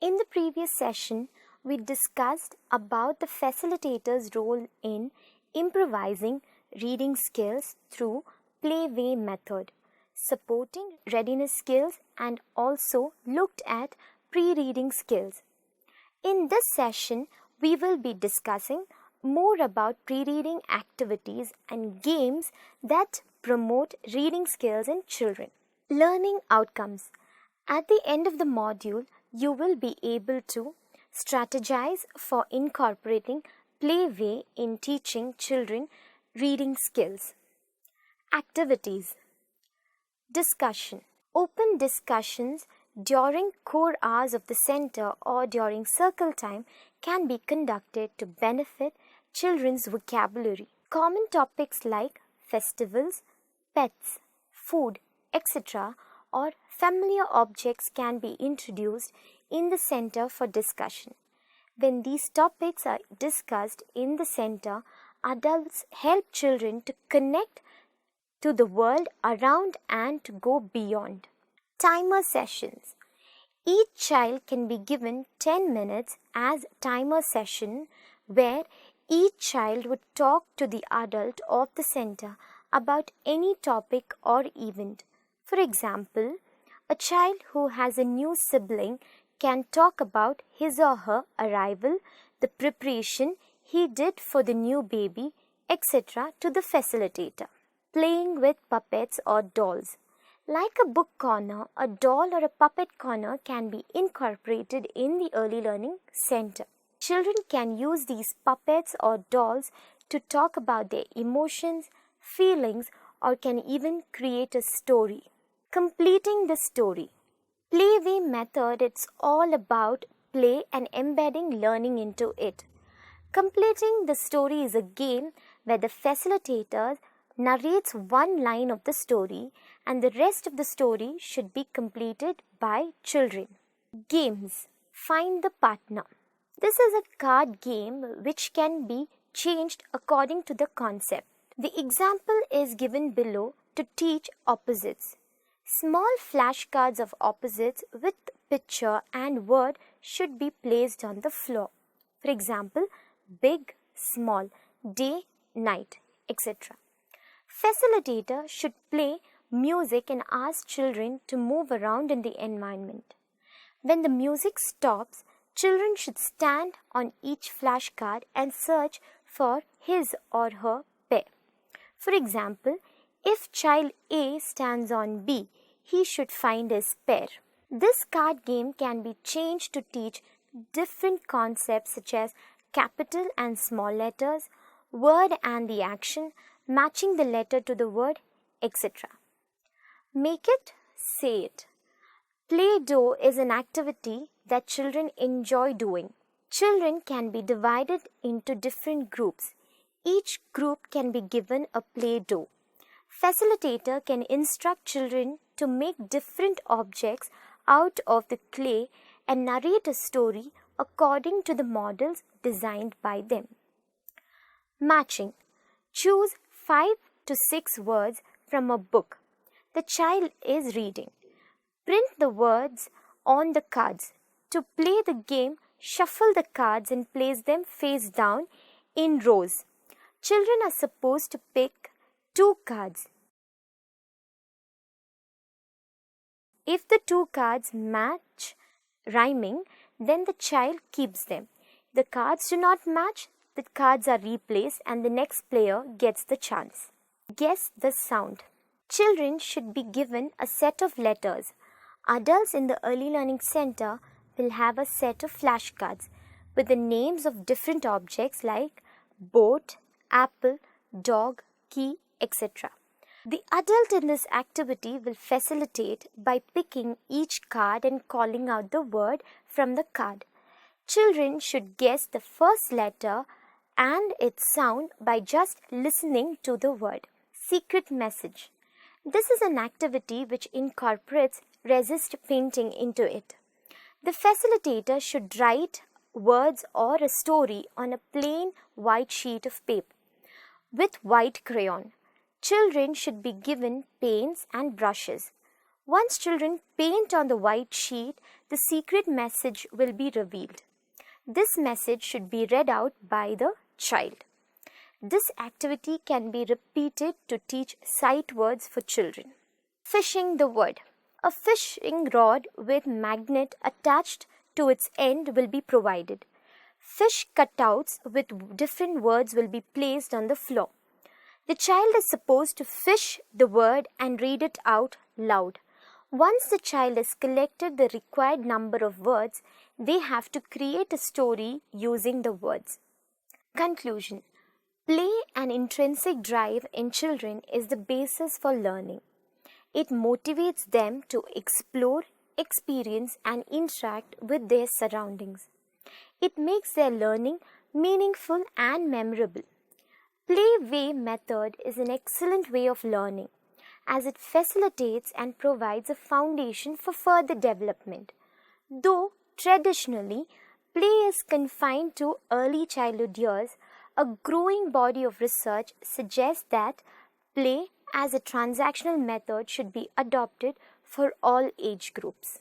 In the previous session, we discussed about the facilitator's role in improvising reading skills through playway method, supporting readiness skills, and also looked at pre-reading skills. In this session, we will be discussing more about pre-reading activities and games that promote reading skills in children. Learning outcomes. At the end of the module, you will be able to strategize for incorporating playway in teaching children reading skills. Activities. Discussion. Open discussions during core hours of the center or during circle time can be conducted to benefit children's vocabulary. Common topics like festivals, pets, food, etc. or familiar objects can be introduced in the center for discussion. When these topics are discussed in the center, adults help children to connect to the world around and to go beyond. Timer sessions. Each child can be given 10 minutes as timer session where each child would talk to the adult of the center about any topic or event. For example, a child who has a new sibling can talk about his or her arrival, the preparation he did for the new baby, etc. to the facilitator. Playing with puppets or dolls. Like a book corner, a doll or a puppet corner can be incorporated in the early learning center. Children can use these puppets or dolls to talk about their emotions, feelings, or can even create a story. Completing the story. Playway method, it's all about play and embedding learning into it. Completing the story is a game where the facilitator narrates one line of the story and the rest of the story should be completed by children. Games. Find the partner. This is a card game which can be changed according to the concept. The example is given below to teach opposites. Small flashcards of opposites with picture and word should be placed on the floor. For example, big, small, day, night, etc. Facilitator should play music and ask children to move around in the environment. When the music stops, children should stand on each flashcard and search for his or her pair. For example, if child A stands on B, he should find his pair. This card game can be changed to teach different concepts such as capital and small letters, word and the action, matching the letter to the word, etc. Make it, say it. Play-Doh is an activity that children enjoy doing. Children can be divided into different groups. Each group can be given a Play-Doh. Facilitator can instruct children to make different objects out of the clay and narrate a story according to the models designed by them. Matching. Choose 5 to 6 words from a book the child is reading. Print the words on the cards. To play the game, shuffle the cards and place them face down in rows. Children are supposed to pick 2 cards. If the 2 cards match rhyming, then the child keeps them. If the cards do not match, the cards are replaced and the next player gets the chance. Guess the sound. Children should be given a set of letters. Adults in the Early Learning Center will have a set of flashcards with the names of different objects like boat, apple, dog, key, etc. The adult in this activity will facilitate by picking each card and calling out the word from the card. Children should guess the first letter and its sound by just listening to the word. Secret message. This is an activity which incorporates resist painting into it. The facilitator should write words or a story on a plain white sheet of paper with white crayon. Children should be given paints and brushes. Once children paint on the white sheet, the secret message will be revealed. This message should be read out by the child. This activity can be repeated to teach sight words for children. Fishing the word. A fishing rod with magnet attached to its end will be provided. Fish cutouts with different words will be placed on the floor. The child is supposed to fish the word and read it out loud. Once the child has collected the required number of words, they have to create a story using the words. Conclusion. Play and intrinsic drive in children is the basis for learning. It motivates them to explore, experience, and interact with their surroundings. It makes their learning meaningful and memorable. Playway method is an excellent way of learning, as it facilitates and provides a foundation for further development. Though traditionally play is confined to early childhood years, a growing body of research suggests that play as a transactional method should be adopted for all age groups.